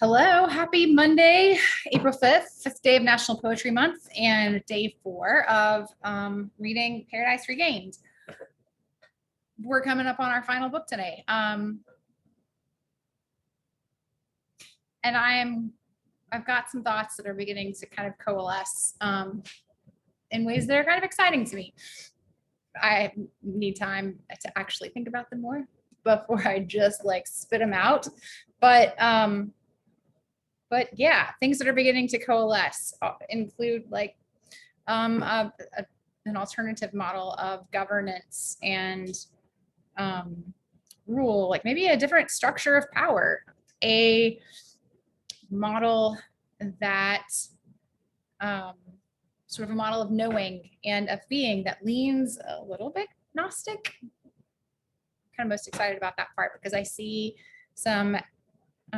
Hello, happy Monday, April 5th, 5th day of National Poetry Month, and day 4 of reading Paradise Regained. We're coming up on our final book today. And I've got some thoughts that are beginning to kind of coalesce in ways that are kind of exciting to me. I need time to actually think about them more before I just like spit them out. But yeah, things that are beginning to coalesce include like an alternative model of governance and rule, like maybe a different structure of power, a model that sort of a model of knowing and of being that leans a little bit Gnostic. I'm kind of most excited about that part because I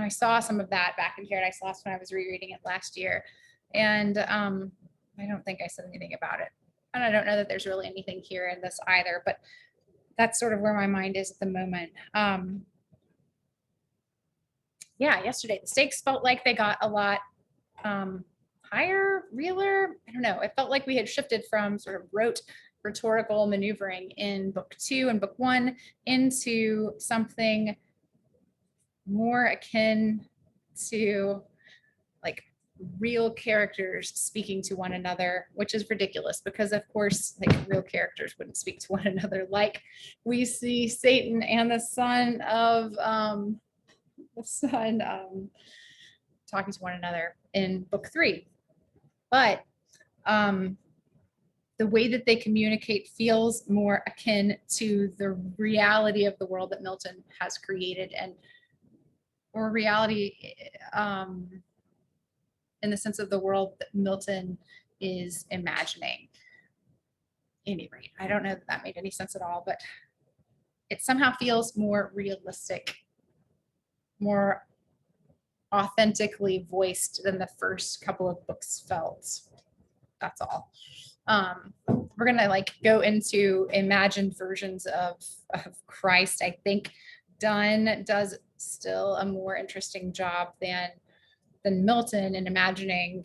saw some of that back in Paradise Lost when I was rereading it last year. And I don't think I said anything about it. And I don't know that there's really anything here in this either, but that's sort of where my mind is at the moment. Yeah, yesterday the stakes felt like they got a lot higher, realer. I don't know. It felt like we had shifted from sort of rote rhetorical maneuvering in book 2 and book 1 into something more akin to like real characters speaking to one another, which is ridiculous because of course like real characters wouldn't speak to one another like we see Satan and the son talking to one another in book 3. But the way that they communicate feels more akin to the reality of the world that Milton has created, and or reality in the sense of the world that Milton is imagining. At any rate, I don't know that that made any sense at all, but it somehow feels more realistic, more authentically voiced than the first couple of books felt. That's all. We're gonna like go into imagined versions of Christ. I think Donne does still a more interesting job than Milton in imagining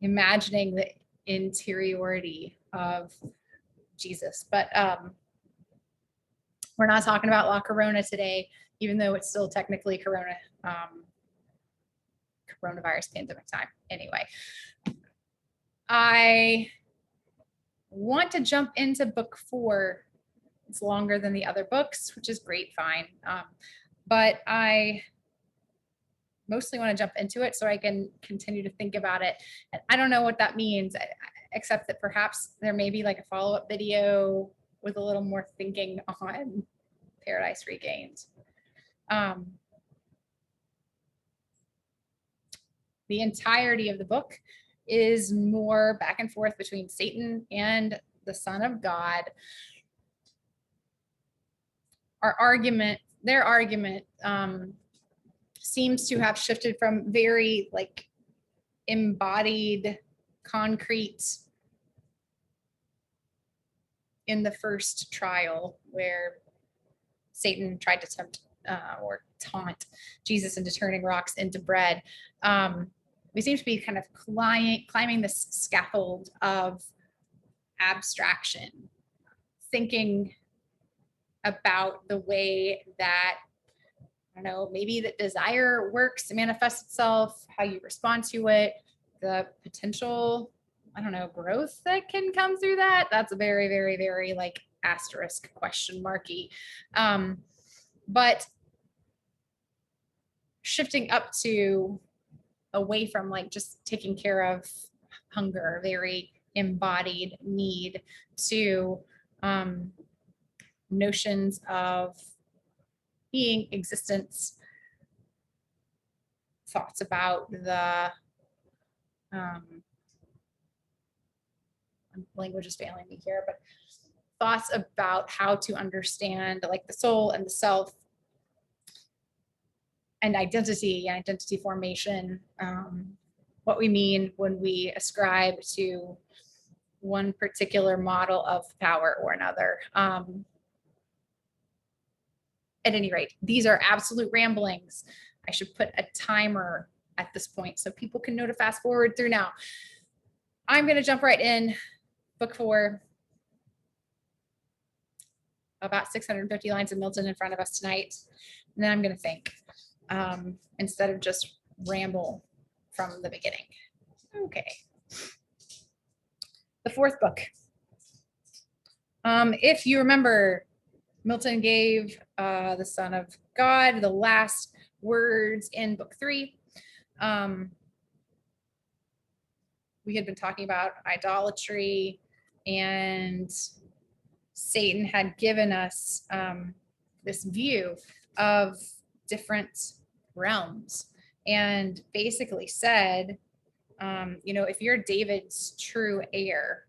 the interiority of Jesus. But we're not talking about La Corona today, even though it's still technically coronavirus pandemic time. Anyway, I want to jump into book 4. It's longer than the other books, which is great, fine. But I mostly want to jump into it so I can continue to think about it. And I don't know what that means, except that perhaps there may be like a follow-up video with a little more thinking on Paradise Regained. The entirety of the book is more back and forth between Satan and the Son of God. Their argument seems to have shifted from very like embodied, concrete in the first trial where Satan tried to tempt or taunt Jesus into turning rocks into bread. We seem to be kind of climbing this scaffold of abstraction, thinking about the way that, I don't know, maybe that desire works, manifests itself, how you respond to it, the potential, I don't know, growth that can come through that. That's a very, very, very like asterisk question marky. But shifting up to away from like just taking care of hunger, very embodied need, to notions of being, existence, thoughts about the language is failing me here, but thoughts about how to understand like the soul and the self and identity formation, what we mean when we ascribe to one particular model of power or another. At any rate, these are absolute ramblings. I should put a timer at this point so people can know to fast forward through now. I'm going to jump right in. Book 4, about 650 lines of Milton in front of us tonight. And then I'm going to think instead of just ramble from the beginning. Okay. The 4th book. If you remember, Milton gave the Son of God the last words in book 3. We had been talking about idolatry, and Satan had given us this view of different realms and basically said, if you're David's true heir,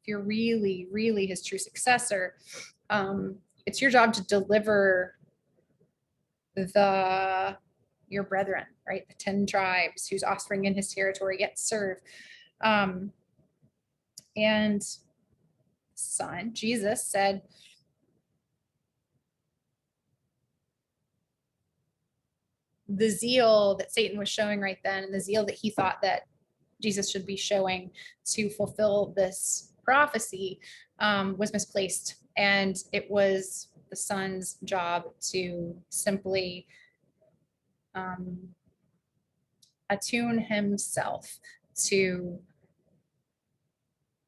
if you're really, really his true successor, it's your job to deliver your brethren, right? The 10 tribes whose offspring in his territory yet serve. And Son, Jesus, said, the zeal that Satan was showing right then, and the zeal that he thought that Jesus should be showing to fulfill this prophecy was misplaced. And it was the Son's job to simply attune himself to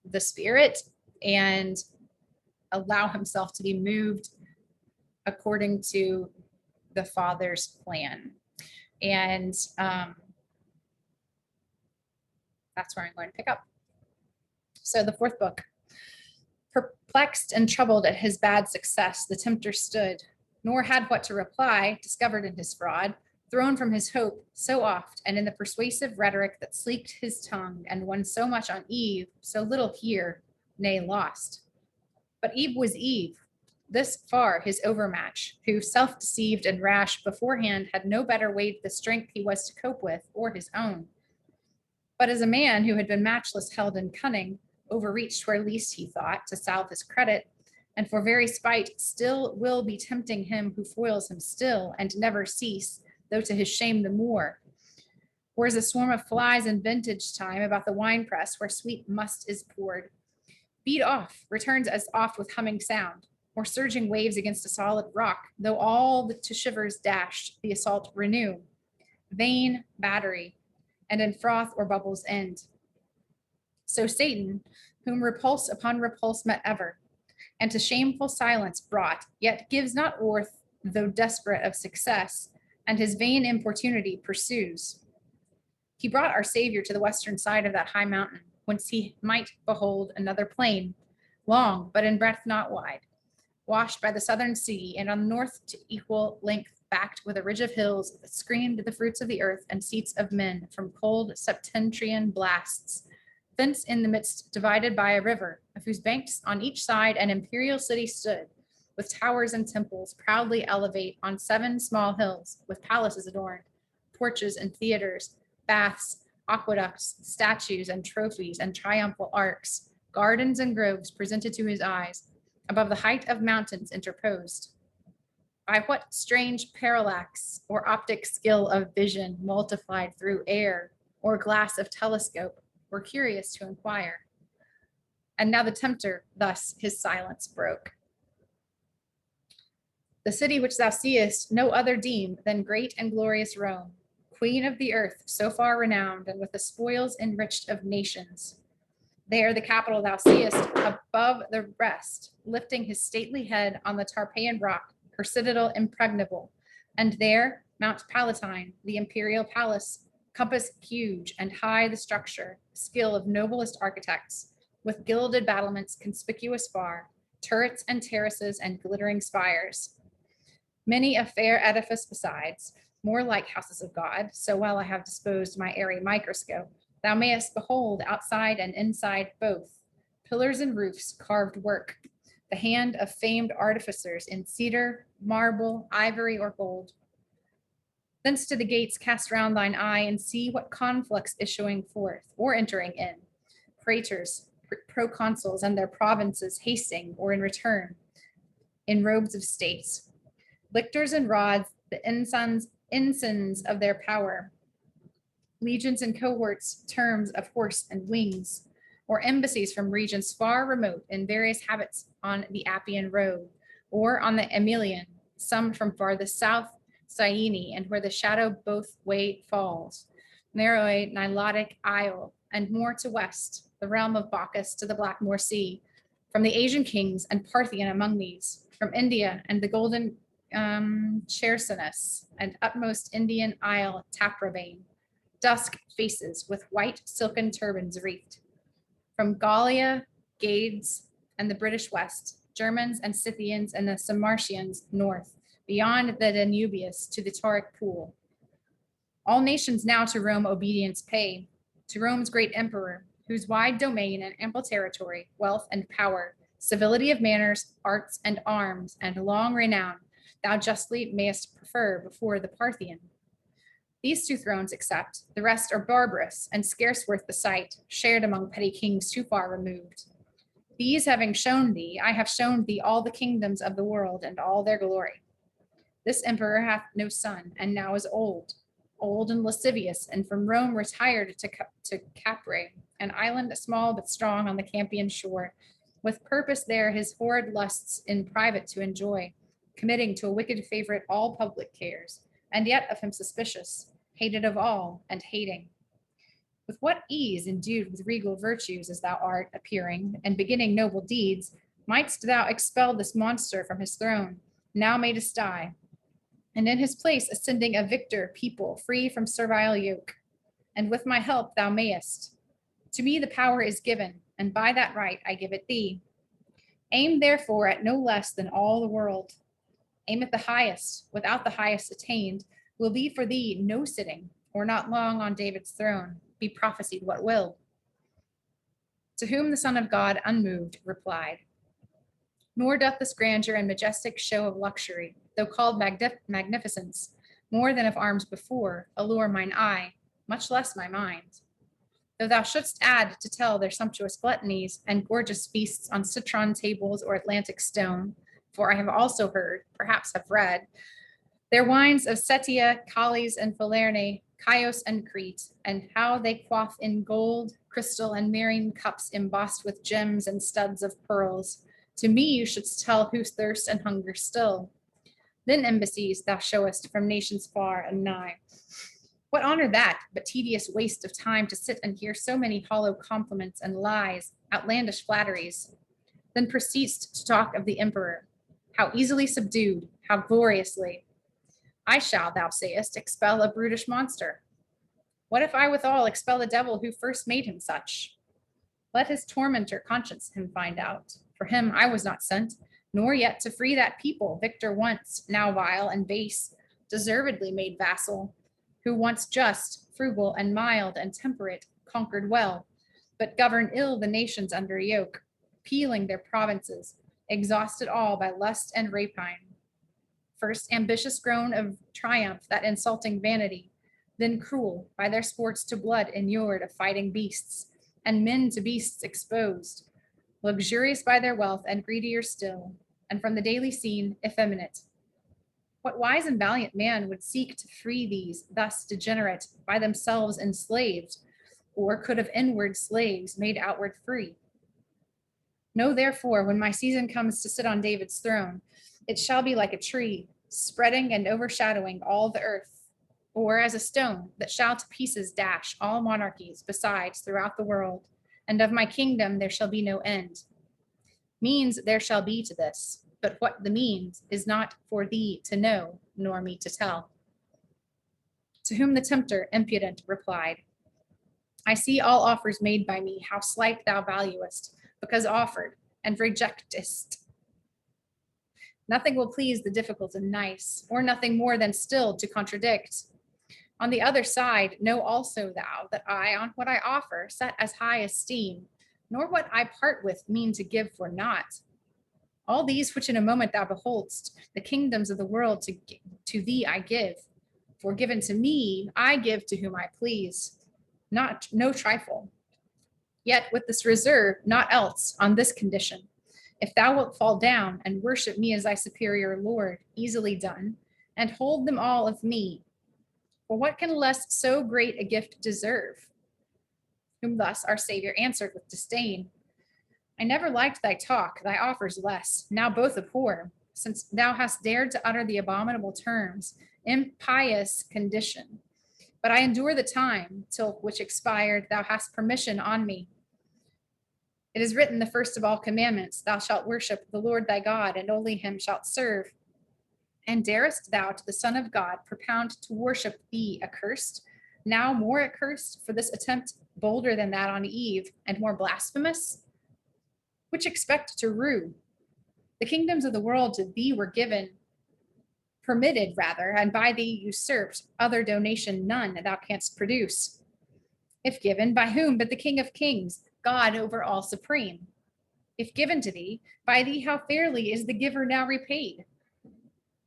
the Spirit and allow himself to be moved according to the Father's plan. And that's where I'm going to pick up. So the 4th book. Perplexed and troubled at his bad success, the tempter stood, nor had what to reply, discovered in his fraud, thrown from his hope so oft, and in the persuasive rhetoric that sleeked his tongue, and won so much on Eve, so little here, nay, lost. But Eve was Eve, this far his overmatch, who, self-deceived and rash beforehand, had no better weighed the strength he was to cope with, or his own. But as a man who had been matchless held in cunning, overreached where least he thought, to salve his credit, and for very spite still will be tempting him who foils him still, and never cease, though to his shame the more. Or as a swarm of flies in vintage time about the winepress where sweet must is poured, beat off, returns as oft with humming sound, or surging waves against a solid rock, though all to shivers dashed, the assault renew. Vain battery, and in froth or bubbles end. So Satan, whom repulse upon repulse met ever, and to shameful silence brought, yet gives not worth, though desperate of success, and his vain importunity pursues. He brought our Savior to the western side of that high mountain, whence he might behold another plain, long, but in breadth not wide, washed by the southern sea, and on the north to equal length backed with a ridge of hills that screened the fruits of the earth and seats of men from cold septentrian blasts. Thence in the midst divided by a river, of whose banks on each side an imperial city stood, with towers and temples proudly elevate on 7 small hills, with palaces adorned, porches and theaters, baths, aqueducts, statues and trophies and triumphal arcs, gardens and groves presented to his eyes, above the height of mountains interposed. By what strange parallax or optic skill of vision multiplied through air or glass of telescope, we're curious to inquire. And now the tempter thus his silence broke. The city which thou seest no other deem than great and glorious Rome, queen of the earth, so far renowned, and with the spoils enriched of nations. There the capital thou seest above the rest, lifting his stately head on the Tarpeian rock, her citadel impregnable. And there Mount Palatine, the imperial palace, compass huge and high the structure, skill of noblest architects, with gilded battlements conspicuous far, turrets and terraces and glittering spires. Many a fair edifice besides, more like houses of God, so well I have disposed my airy microscope, thou mayest behold outside and inside both, pillars and roofs carved work, the hand of famed artificers in cedar, marble, ivory, or gold. Thence to the gates cast round thine eye, and see what conflux issuing forth, or entering in, praetors, proconsuls, and their provinces hasting, or in return, in robes of state. Lictors and rods, the ensigns ensigns of their power, legions and cohorts, terms of horse and wings, or embassies from regions far remote in various habits on the Appian road, or on the Emilian, some from farthest south, Cyene, and where the shadow both way falls, Meroe, Nilotic Isle, and more to west, the realm of Bacchus to the Blackmore Sea, from the Asian kings and Parthian among these, from India and the golden Chersonesus, and utmost Indian isle Taprobane, dusk faces with white silken turbans wreathed. From Gallia, Gades, and the British West, Germans and Scythians and the Sarmatians north, beyond the Danubius to the Tauric pool. All nations now to Rome obedience pay, to Rome's great emperor, whose wide domain and ample territory, wealth and power, civility of manners, arts and arms, and long renown, thou justly mayest prefer before the Parthian. These two thrones except, the rest are barbarous and scarce worth the sight, shared among petty kings too far removed. These having shown thee, I have shown thee all the kingdoms of the world and all their glory. This emperor hath no son, and now is old and lascivious, and from Rome retired to Capre, an island small but strong on the Campian shore, with purpose there his horrid lusts in private to enjoy, committing to a wicked favorite all public cares, and yet of him suspicious, hated of all, and hating. With what ease, endued with regal virtues as thou art appearing, and beginning noble deeds, mightst thou expel this monster from his throne, now made to die, and in his place ascending a victor people free from servile yoke. And with my help thou mayest. To me the power is given, and by that right I give it thee. Aim therefore at no less than all the world. Aim at the highest, without the highest attained, will be for thee no sitting, or not long on David's throne, be prophesied what will. To whom the Son of God, unmoved, replied, nor doth this grandeur and majestic show of luxury, though called magnificence, more than of arms before, allure mine eye, much less my mind. Though thou shouldst add to tell their sumptuous gluttonies and gorgeous feasts on citron tables or Atlantic stone, for I have also heard, perhaps have read, their wines of Setia, Cales, and Falerne, Chios, and Crete, and how they quaff in gold, crystal, and marine cups embossed with gems and studs of pearls. To me you shouldst tell who thirst and hunger still. Then embassies thou showest from nations far and nigh. What honor that, but tedious waste of time to sit and hear so many hollow compliments and lies, outlandish flatteries? Then proceedst to talk of the emperor, how easily subdued, how gloriously. I shall, thou sayest, expel a brutish monster. What if I withal expel the devil who first made him such? Let his tormentor conscience him find out. For him I was not sent, nor yet to free that people, victor once, now vile and base, deservedly made vassal, who once just, frugal, and mild, and temperate, conquered well, but govern ill the nations under yoke, peeling their provinces, exhausted all by lust and rapine. First ambitious grown of triumph, that insulting vanity, then cruel, by their sports to blood inured of fighting beasts, and men to beasts exposed, luxurious by their wealth and greedier still, and from the daily scene effeminate. What wise and valiant man would seek to free these, thus degenerate, by themselves enslaved, or could of inward slaves made outward free? Know therefore, when my season comes to sit on David's throne, it shall be like a tree, spreading and overshadowing all the earth, or as a stone that shall to pieces dash all monarchies besides throughout the world, and of my kingdom there shall be no end. Means there shall be to this, but what the means is not for thee to know, nor me to tell. To whom the tempter, impudent, replied, I see all offers made by me, how slight thou valuest, because offered, and rejectest. Nothing will please the difficult and nice, or nothing more than still to contradict. On the other side, know also thou that I on what I offer set as high esteem, nor what I part with mean to give for naught. All these which in a moment thou beholdst, the kingdoms of the world to thee I give. For given to me, I give to whom I please, no trifle. Yet with this reserve, not else, on this condition. If thou wilt fall down and worship me as thy superior Lord, easily done, and hold them all of me, For what can less so great a gift deserve? Whom thus our Savior answered with disdain, I never liked thy talk, thy offers less, now both abhor, since thou hast dared to utter the abominable terms, impious condition. But I endure the time, till which expired, thou hast permission on me. It is written, the first of all commandments, thou shalt worship the Lord thy God, and only him shalt serve. And darest thou to the Son of God propound to worship thee accursed, now more accursed for this attempt bolder than that on Eve, and more blasphemous? Which expect to rue? The kingdoms of the world to thee were given, permitted rather, and by thee usurped, other donation none thou canst produce. If given, by whom but the King of kings, God over all supreme? If given to thee, by thee how fairly is the giver now repaid?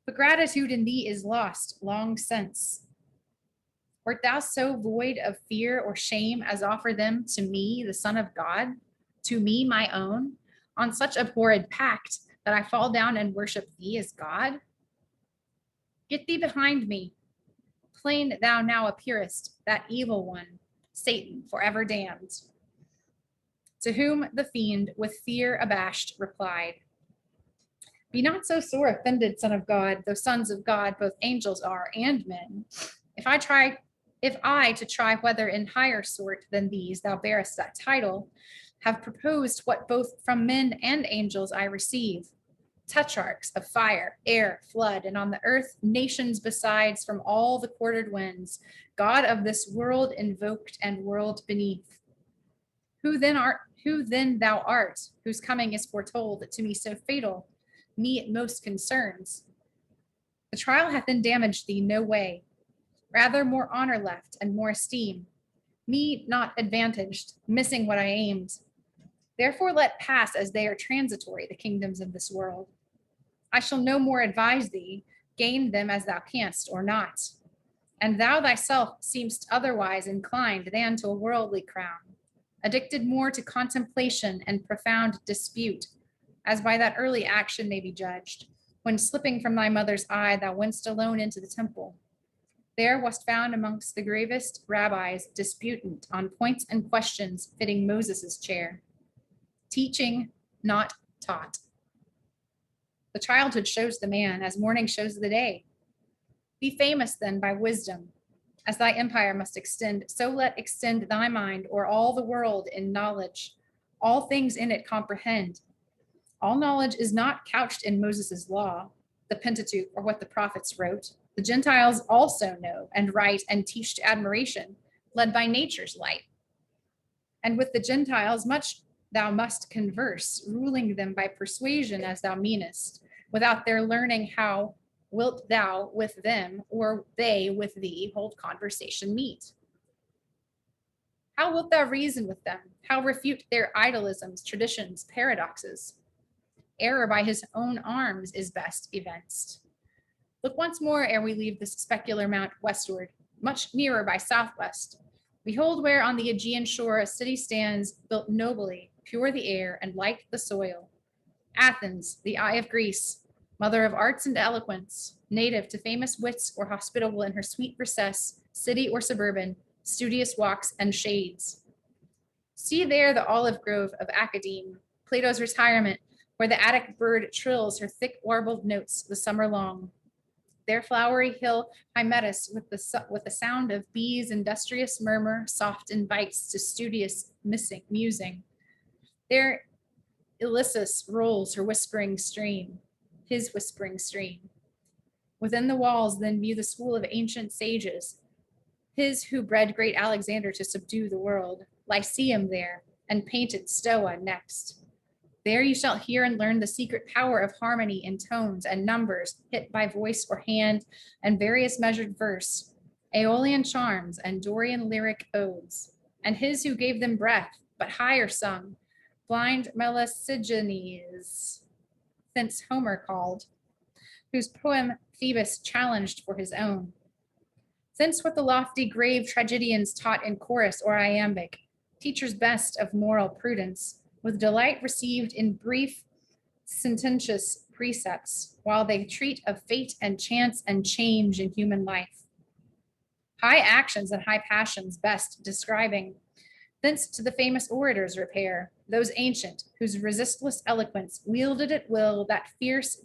But gratitude in thee is lost long since. Wert thou so void of fear or shame as offer them to me, the Son of God, to me, my own, on such abhorred pact that I fall down and worship thee as God? Get thee behind me. Plain thou now appearest, that evil one, Satan, forever damned. To whom the fiend, with fear abashed, replied, be not so sore offended, Son of God, though sons of God both angels are and men. If I to try whether in higher sort than these thou bearest that title, have proposed what both from men and angels I receive, tetrarchs of fire, air, flood, and on the earth nations besides from all the quartered winds, God of this world invoked and world beneath. Who then thou art, whose coming is foretold to me so fatal, me it most concerns. The trial hath then damaged thee no way, rather more honor left and more esteem, me not advantaged, missing what I aimed. Therefore let pass as they are transitory the kingdoms of this world. I shall no more advise thee, gain them as thou canst or not. And thou thyself seemst otherwise inclined than to a worldly crown, addicted more to contemplation and profound dispute, as by that early action may be judged, when slipping from thy mother's eye thou wentst alone into the temple. There wast found amongst the gravest rabbis disputant on points and questions fitting Moses's chair, teaching, not taught. The childhood shows the man, as morning shows the day. Be famous then by wisdom, as thy empire must extend, so let extend thy mind o'er all the world in knowledge, all things in it comprehend. All knowledge is not couched in Moses's law, the Pentateuch, or what the prophets wrote. The Gentiles also know and write and teach to admiration, led by nature's light. And with the Gentiles much thou must converse, ruling them by persuasion as thou meanest. Without their learning, how wilt thou with them, or they with thee, hold conversation meet? How wilt thou reason with them? How refute their idolisms, traditions, paradoxes? Error by his own arms is best evinced. Look once more ere we leave this specular mount westward, much nearer by southwest. Behold where on the Aegean shore a city stands, built nobly, pure the air and light the soil. Athens, the eye of Greece, mother of arts and eloquence, native to famous wits or hospitable in her sweet recess, city or suburban, studious walks and shades. See there the olive grove of Academe, Plato's retirement, where the Attic bird trills her thick warbled notes the summer long. Their flowery hill Hymettus with the sound of bees' industrious murmur soft invites to studious musing. There Ilyssus rolls her whispering stream, his whispering stream. Within the walls then view the school of ancient sages, his who bred great Alexander to subdue the world, Lyceum there, and painted Stoa next. There you shall hear and learn the secret power of harmony in tones and numbers hit by voice or hand and various measured verse, Aeolian charms and Dorian lyric odes, and his who gave them breath, but higher sung, blind Melesigenes, thence Homer called, whose poem Phoebus challenged for his own. Thence what the lofty grave tragedians taught in chorus or iambic, teachers best of moral prudence, with delight received in brief, sententious precepts, while they treat of fate and chance and change in human life. high actions and high passions best describing. Thence to the famous orators repair, those ancient, whose resistless eloquence wielded at will that fierce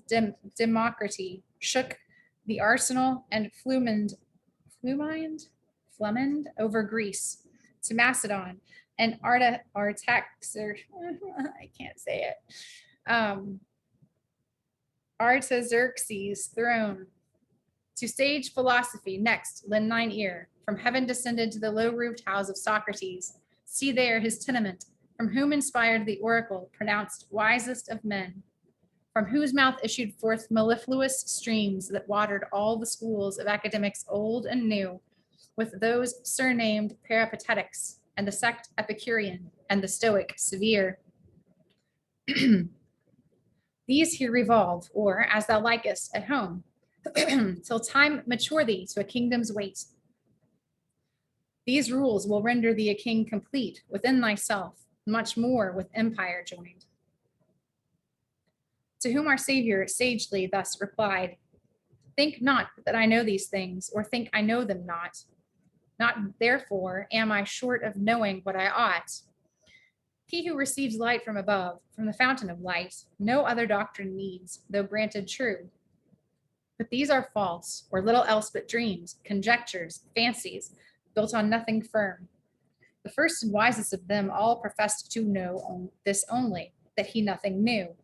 democracy, shook the arsenal and flumined over Greece to Macedon and Artaxer, I can't say it, Artaxerxes' throne. To sage philosophy next lend thine ear. From heaven descended to the low-roofed house of Socrates. See there his tenement, from whom inspired the oracle pronounced wisest of men, from whose mouth issued forth mellifluous streams that watered all the schools of academics old and new, with those surnamed peripatetics, and the sect Epicurean, and the Stoic severe. These here revolve, or as thou likest, at home, till time mature thee to a kingdom's weight. These rules will render thee a king complete within thyself, much more with empire joined. To whom our Savior sagely thus replied, think not that I know these things, or think I know them not. Not therefore am I short of knowing what I ought. He who receives light from above, from the fountain of light, no other doctrine needs, though granted true. But these are false, or little else but dreams, conjectures, fancies, built on nothing firm. The first and wisest of them all professed to know this only, that he nothing knew.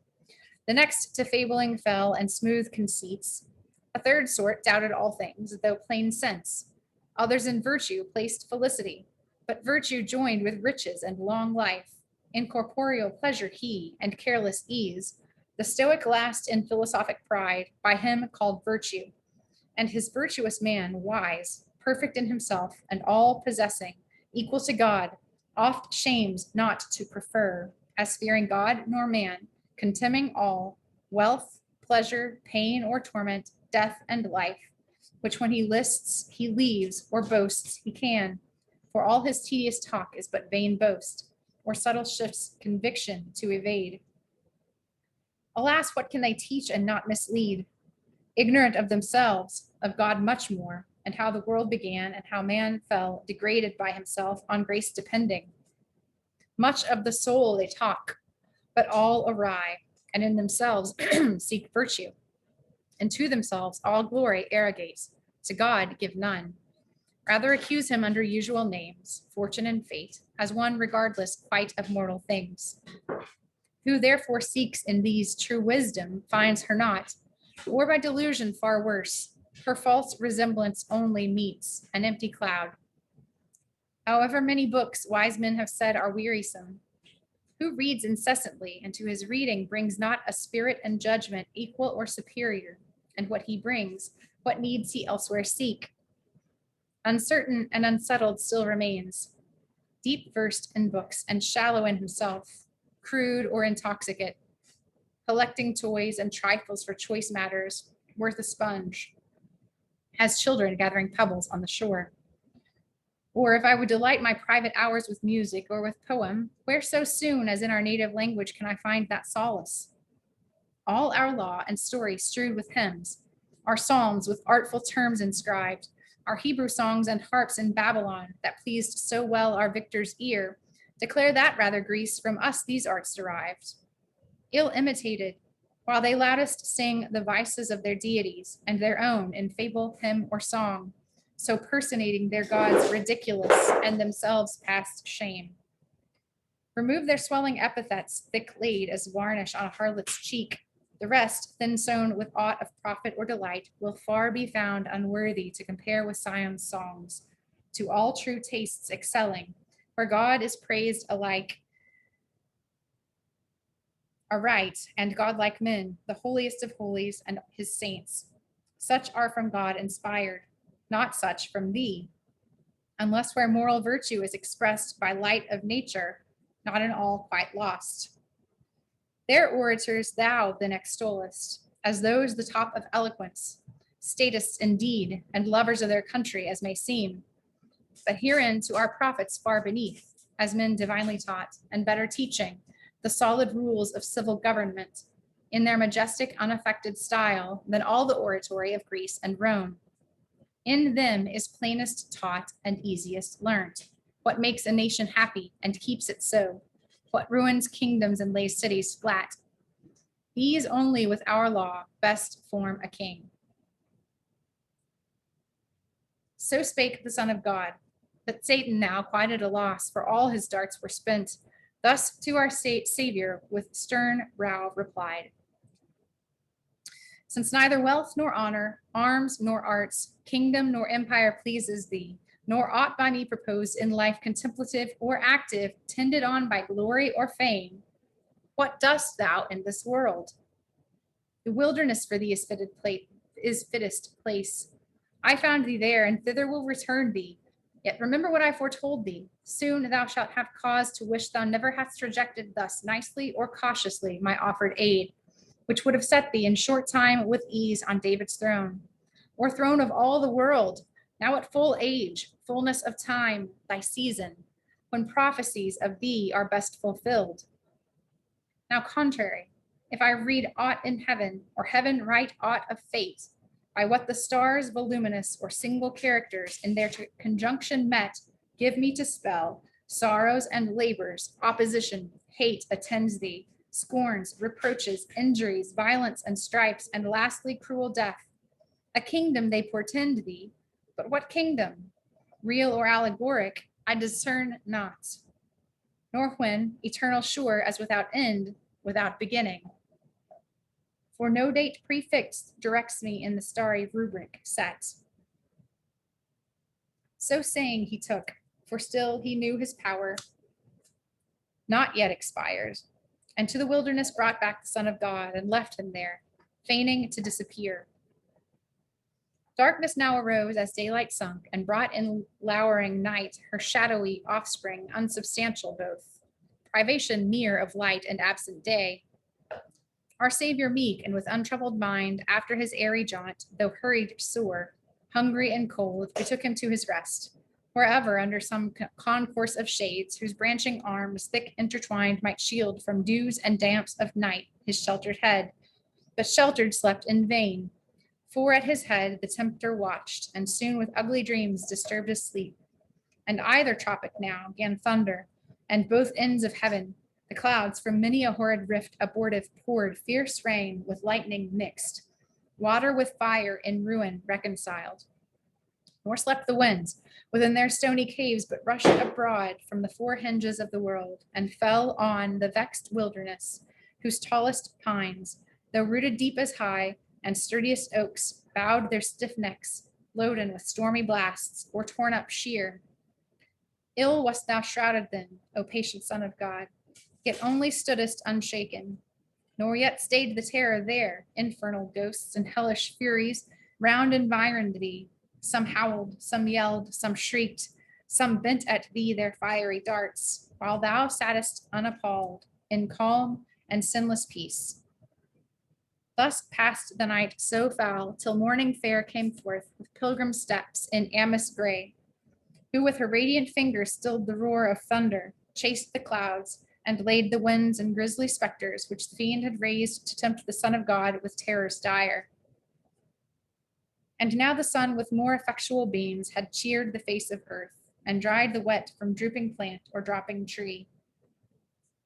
The next to fabling fell and smooth conceits. A third sort doubted all things, though plain sense. Others in virtue placed felicity, but virtue joined with riches and long life. In corporeal pleasure he, and careless ease, the Stoic last in philosophic pride, by him called virtue, and his virtuous man wise, perfect in himself, and all possessing, equal to God, oft shames not to prefer, as fearing God nor man, contemning all, wealth, pleasure, pain or torment, death and life, which when he lists, he leaves, or boasts he can, for all his tedious talk is but vain boast, or subtle shifts conviction to evade. Alas, what can they teach and not mislead? Ignorant of themselves, of God much more, and how the world began, and how man fell degraded by himself, on grace depending. Much of the soul they talk, but all awry, and in themselves seek virtue, and to themselves all glory arrogate, to God give none. Rather accuse him under usual names, fortune and fate, as one regardless quite of mortal things. Who therefore seeks in these true wisdom finds her not, or by delusion far worse, her false resemblance only meets an empty cloud. However many books wise men have said are wearisome, who reads incessantly, and to his reading brings not a spirit and judgment equal or superior, and what he brings, what needs he elsewhere seek? Uncertain and unsettled still remains, deep versed in books and shallow in himself, crude or intoxicate, collecting toys and trifles for choice matters, worth a sponge, as children gathering pebbles on the shore. Or if I would delight my private hours with music or with poem, where so soon as in our native language can I find that solace? All our law and story strewed with hymns, our psalms with artful terms inscribed, our Hebrew songs and harps in Babylon that pleased so well our victor's ear, declare that rather Greece from us these arts derived. Ill imitated, while they loudest sing the vices of their deities and their own in fable, hymn, or song, so personating their gods ridiculous and themselves past shame. Remove their swelling epithets, thick laid as varnish on a harlot's cheek. The rest, thin sown with aught of profit or delight, will far be found unworthy to compare with Sion's songs, to all true tastes excelling, where God is praised alike aright, and godlike men, the holiest of holies and his saints. Such are from God inspired, not such from thee, unless where moral virtue is expressed by light of nature, not in all quite lost. Their orators thou then extollest, as those the top of eloquence, statists indeed, and lovers of their country as may seem, but herein to our prophets far beneath, as men divinely taught, and better teaching, the solid rules of civil government, in their majestic unaffected style, than all the oratory of Greece and Rome. In them is plainest taught and easiest learnt, what makes a nation happy and keeps it so, what ruins kingdoms and lays cities flat. These only with our law best form a king. So spake the Son of God, but Satan now, quite at a loss, for all his darts were spent, thus to our Savior with stern brow replied. Since neither wealth nor honor, arms nor arts, kingdom nor empire pleases thee, nor aught by me proposed in life contemplative or active, tended on by glory or fame, what dost thou in this world? The wilderness for thee is fittest place. I found thee there, and thither will return thee. Yet remember what I foretold thee. Soon thou shalt have cause to wish thou never hadst rejected thus nicely or cautiously my offered aid, which would have set thee in short time with ease on David's throne, or throne of all the world, now at full age, fullness of time, thy season, when prophecies of thee are best fulfilled. Now contrary, if I read aught in heaven, or heaven write aught of fate, by what the stars voluminous or single characters in their conjunction met give me to spell, sorrows and labors, opposition, hate attends thee, scorns, reproaches, injuries, violence and stripes, and lastly cruel death. A kingdom they portend thee, but what kingdom? Real or allegoric, I discern not, nor when, eternal sure as without end, without beginning. For no date prefixed directs me in the starry rubric set. So saying he took, for still he knew his power not yet expired, and to the wilderness brought back the Son of God and left him there, feigning to disappear. Darkness now arose as daylight sunk and brought in lowering night her shadowy offspring, unsubstantial both, privation mere of light and absent day. Our Savior meek and with untroubled mind, after his airy jaunt, though hurried sore, hungry and cold, betook him to his rest, wherever under some concourse of shades, whose branching arms thick intertwined might shield from dews and damps of night his sheltered head, but sheltered slept in vain. For at his head the tempter watched, and soon with ugly dreams disturbed his sleep. And either tropic now gan thunder, and both ends of heaven, the clouds from many a horrid rift abortive poured fierce rain with lightning mixed, water with fire in ruin reconciled. Nor slept the winds within their stony caves, but rushed abroad from the four hinges of the world, and fell on the vexed wilderness, whose tallest pines, though rooted deep as high, and sturdiest oaks, bowed their stiff necks, loaden with stormy blasts, or torn up sheer. Ill wast thou shrouded then, O patient Son of God, yet only stoodest unshaken, nor yet stayed the terror there. Infernal ghosts and hellish furies round environed thee. Some howled, some yelled, some shrieked, some bent at thee their fiery darts, while thou sattest unappalled, in calm and sinless peace. Thus passed the night so foul, till morning fair came forth with pilgrim steps in amice gray, who with her radiant fingers stilled the roar of thunder, chased the clouds, and laid the winds and grisly specters which the fiend had raised to tempt the Son of God with terrors dire. And now the sun with more effectual beams had cheered the face of earth, and dried the wet from drooping plant or dropping tree.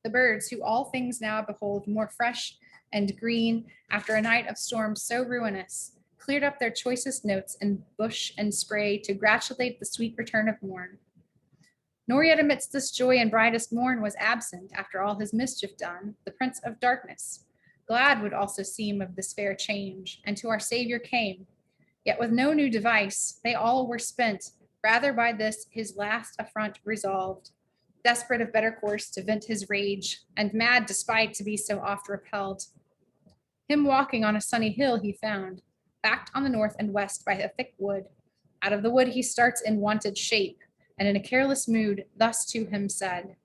The birds, who all things now behold more fresh and green after a night of storms so ruinous, cleared up their choicest notes in bush and spray to gratulate the sweet return of morn. Nor yet amidst this joy and brightest morn was absent, after all his mischief done, the Prince of Darkness. Glad would also seem of this fair change, and to our Savior came. Yet with no new device, they all were spent, rather by this his last affront resolved, desperate of better course to vent his rage, and mad despite to be so oft repelled. Him walking on a sunny hill he found, backed on the north and west by a thick wood. Out of the wood he starts in wonted shape, and in a careless mood thus to him said,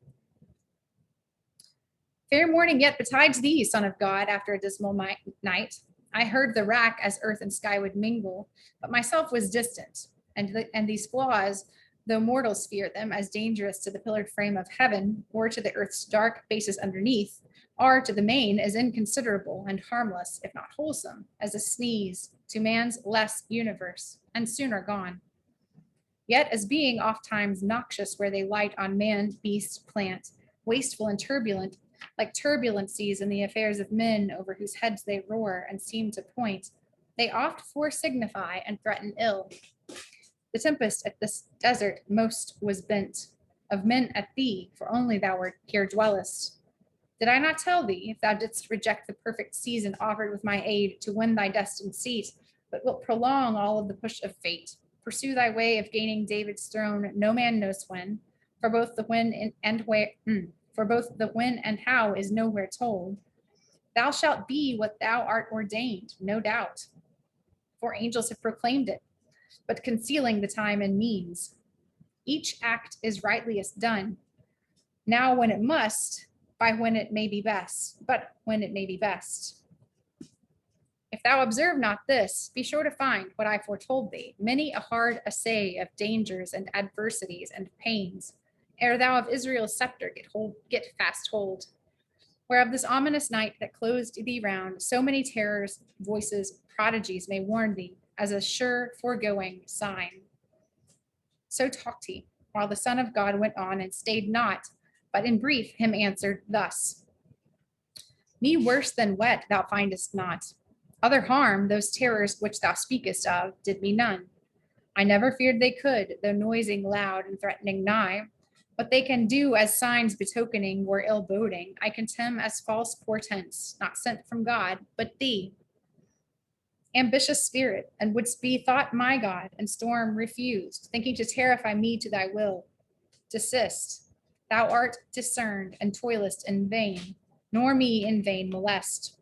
Fair morning yet betides thee, Son of God, after a dismal night. I heard the rack as earth and sky would mingle, but myself was distant, and these flaws, though mortals fear them as dangerous to the pillared frame of heaven or to the earth's dark bases underneath, are to the main as inconsiderable and harmless, if not wholesome, as a sneeze to man's less universe, and sooner gone. Yet as being oft times noxious where they light on man, beast, plant, wasteful and turbulent, like turbulencies in the affairs of men over whose heads they roar and seem to point, they oft foresignify and threaten ill. The tempest at this desert most was bent of men at thee, for only thou wert here dwellest. Did I not tell thee, if thou didst reject the perfect season offered with my aid to win thy destined seat, but wilt prolong all of the push of fate, pursue thy way of gaining David's throne, no man knows when, for both the when and where, for both the when and how is nowhere told. Thou shalt be what thou art ordained, no doubt, for angels have proclaimed it, but concealing the time and means. Each act is rightliest done, now when it must, by when it may be best, but when it may be best. If thou observe not this, be sure to find what I foretold thee, many a hard assay of dangers and adversities and pains, ere thou of Israel's scepter get fast hold. Whereof this ominous night that closed thee round, so many terrors, voices, prodigies may warn thee, as a sure foregoing sign. So talked he, while the Son of God went on and stayed not, but in brief him answered thus: Me worse than wet thou findest not. Other harm, those terrors which thou speakest of, did me none. I never feared they could, though noising loud and threatening nigh. What they can do as signs betokening or ill boding, I contemn as false portents, not sent from God, but thee. Ambitious spirit, and wouldst be thought my God, and storm refused, thinking to terrify me to thy will. Desist. Thou art discerned, and toilest in vain, nor me in vain molest.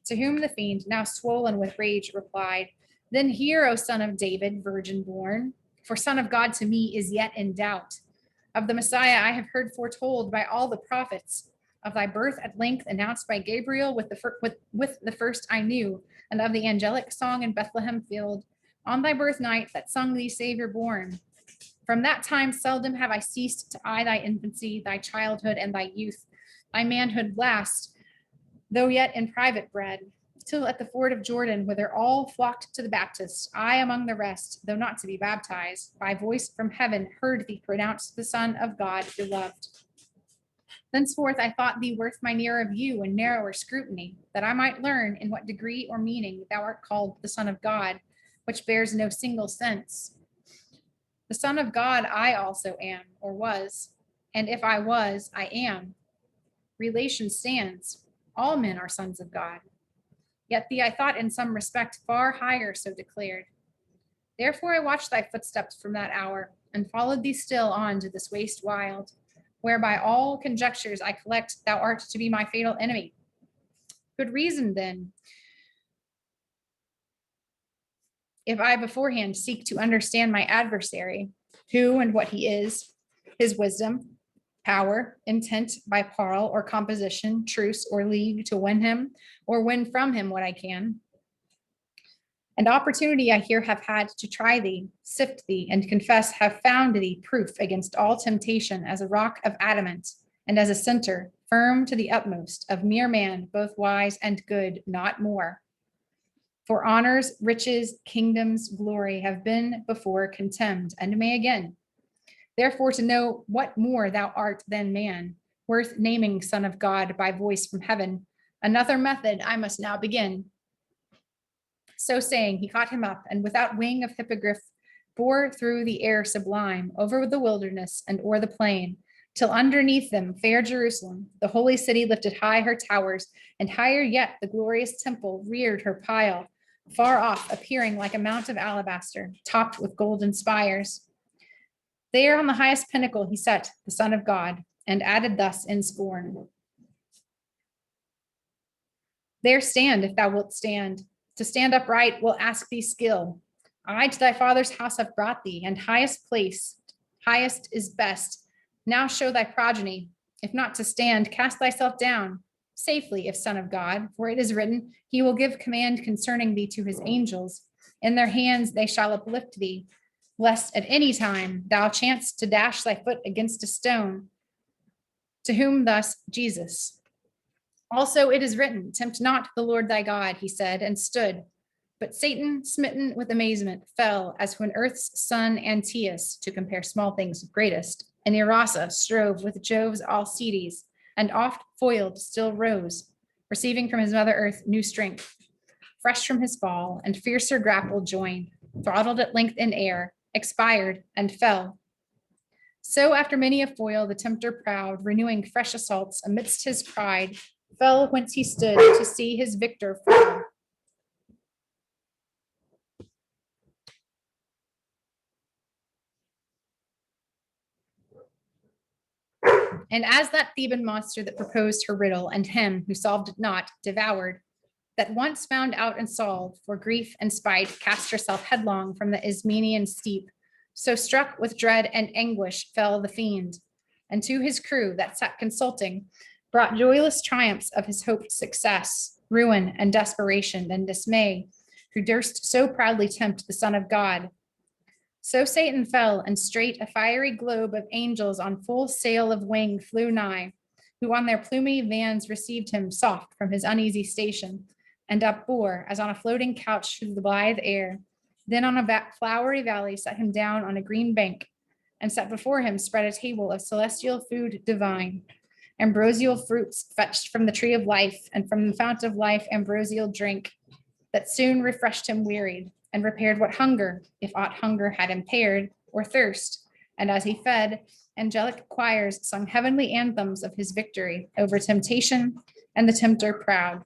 To whom the fiend, now swollen with rage, replied, Then hear, O son of David, virgin born, for son of God to me is yet in doubt. Of the Messiah I have heard foretold by all the prophets, of thy birth at length announced by Gabriel with the first I knew, and of the angelic song in Bethlehem field, on thy birth night that sung thee Savior born. From that time seldom have I ceased to eye thy infancy, thy childhood, and thy youth, thy manhood last, though yet in private bred, till at the ford of Jordan, whither all flocked to the Baptist, I among the rest, though not to be baptized, by voice from heaven heard thee pronounce the Son of God beloved. Thenceforth I thought thee worth my nearer view and narrower scrutiny, that I might learn in what degree or meaning thou art called the Son of God, which bears no single sense. The Son of God I also am, or was, and if I was, I am. Relation stands. All men are sons of God. Yet thee I thought in some respect far higher so declared. Therefore I watched thy footsteps from that hour, and followed thee still on to this waste wild, where by all conjectures I collect thou art to be my fatal enemy. Good reason then, if I beforehand seek to understand my adversary, who and what he is, his wisdom, power, intent by parle or composition, truce or league to win him, or win from him what I can. And opportunity I here have had to try thee, sift thee, and confess have found thee proof against all temptation as a rock of adamant, and as a center, firm to the utmost, of mere man, both wise and good, not more. For honors, riches, kingdoms, glory have been before contemned, and may again. Therefore, to know what more thou art than man, worth naming Son of God by voice from heaven, another method I must now begin. So saying, he caught him up, and without wing of hippogriff, bore through the air sublime, over the wilderness and o'er the plain, till underneath them fair Jerusalem, the holy city, lifted high her towers, and higher yet the glorious temple reared her pile, far off appearing like a mount of alabaster, topped with golden spires. There on the highest pinnacle he set the Son of God, and added thus in scorn: There stand, if thou wilt stand. To stand upright will ask thee skill. I to thy father's house have brought thee, and highest place, highest is best. Now show thy progeny. If not to stand, cast thyself down, safely, if Son of God, for it is written, he will give command concerning thee to his angels. In their hands they shall uplift thee, lest at any time thou chance to dash thy foot against a stone. To whom thus Jesus: Also it is written, tempt not the Lord thy God, he said, and stood. But Satan, smitten with amazement, fell as when earth's son Antaeus, to compare small things with greatest, and Irasa strove with Jove's Alcides, and oft foiled still rose, receiving from his mother earth new strength. Fresh from his fall, and fiercer grapple joined, throttled at length in air, expired, and fell. So after many a foil, the tempter proud, renewing fresh assaults amidst his pride, fell whence he stood to see his victor fall. And as that Theban monster that proposed her riddle, and him who solved it not, devoured, that once found out and solved, for grief and spite cast herself headlong from the Ismenian steep, so struck with dread and anguish fell the fiend, and to his crew that sat consulting, brought joyless triumphs of his hoped success, ruin and desperation and dismay, who durst so proudly tempt the Son of God. So Satan fell, and straight a fiery globe of angels on full sail of wing flew nigh, who on their plumy vans received him soft from his uneasy station, and upbore as on a floating couch through the blithe air. Then on a flowery valley set him down on a green bank, and set before him spread a table of celestial food divine, ambrosial fruits fetched from the tree of life, and from the fount of life ambrosial drink, that soon refreshed him wearied, and repaired what hunger, if aught hunger had impaired, or thirst. And as he fed, angelic choirs sung heavenly anthems of his victory over temptation and the tempter proud.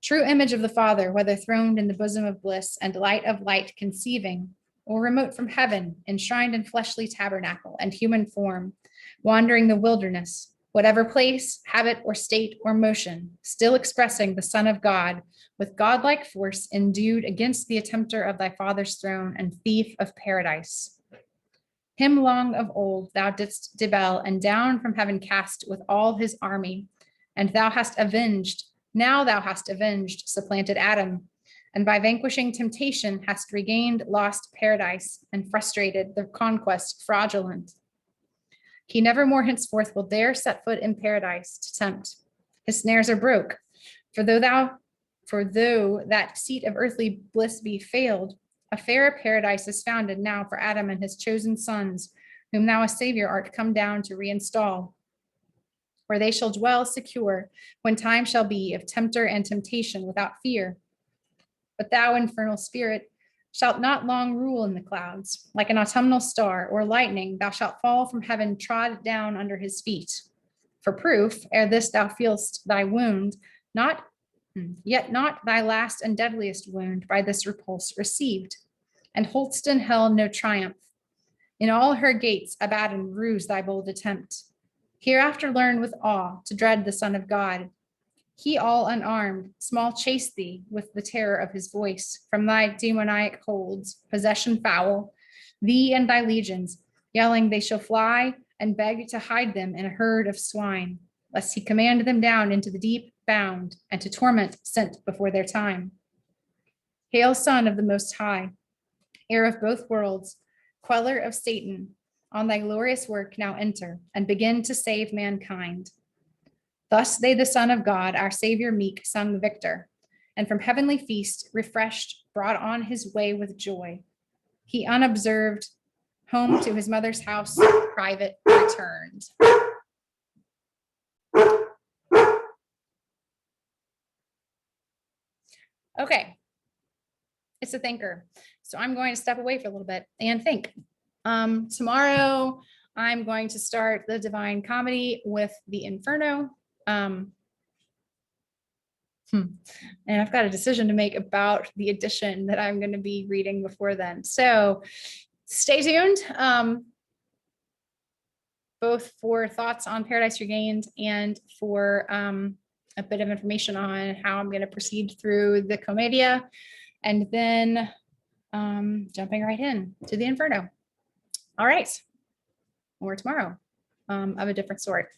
True image of the Father, whether throned in the bosom of bliss and light of light conceiving, or remote from heaven, enshrined in fleshly tabernacle and human form, wandering the wilderness, whatever place, habit, or state, or motion, still expressing the Son of God, with godlike force endued against the attempter of thy father's throne and thief of paradise. Him long of old thou didst debel, and down from heaven cast with all his army, and thou hast avenged, now thou hast avenged supplanted Adam, and by vanquishing temptation hast regained lost paradise, and frustrated the conquest fraudulent. He never more henceforth will dare set foot in paradise to tempt. His snares are broke, for though that seat of earthly bliss be failed, a fairer paradise is founded now for Adam and his chosen sons, whom thou a savior art come down to reinstall, where they shall dwell secure when time shall be of tempter and temptation without fear. But thou, infernal spirit, shalt not long rule in the clouds. Like an autumnal star or lightning, thou shalt fall from heaven trod down under his feet. For proof, ere this thou feelst thy wound, yet not thy last and deadliest wound by this repulse received, and holdst in hell no triumph. In all her gates Abaddon rues thy bold attempt. Hereafter learn with awe to dread the Son of God. He all unarmed, small chase thee with the terror of his voice, from thy demoniac holds, possession foul, thee and thy legions, yelling they shall fly, and beg to hide them in a herd of swine, lest he command them down into the deep bound, and to torment sent before their time. Hail, Son of the Most High, heir of both worlds, queller of Satan, on thy glorious work now enter, and begin to save mankind. Thus they the Son of God, our Savior meek, sung victor, and from heavenly feast, refreshed, brought on his way with joy. He unobserved, home to his mother's house, private, returned. Okay, it's a thinker. So I'm going to step away for a little bit and think. Tomorrow, I'm going to start the Divine Comedy with the Inferno. And I've got a decision to make about the edition that I'm going to be reading before then. So stay tuned, both for thoughts on Paradise Regained and for a bit of information on how I'm going to proceed through the Commedia, and then jumping right in to the Inferno. All right, more tomorrow of a different sort.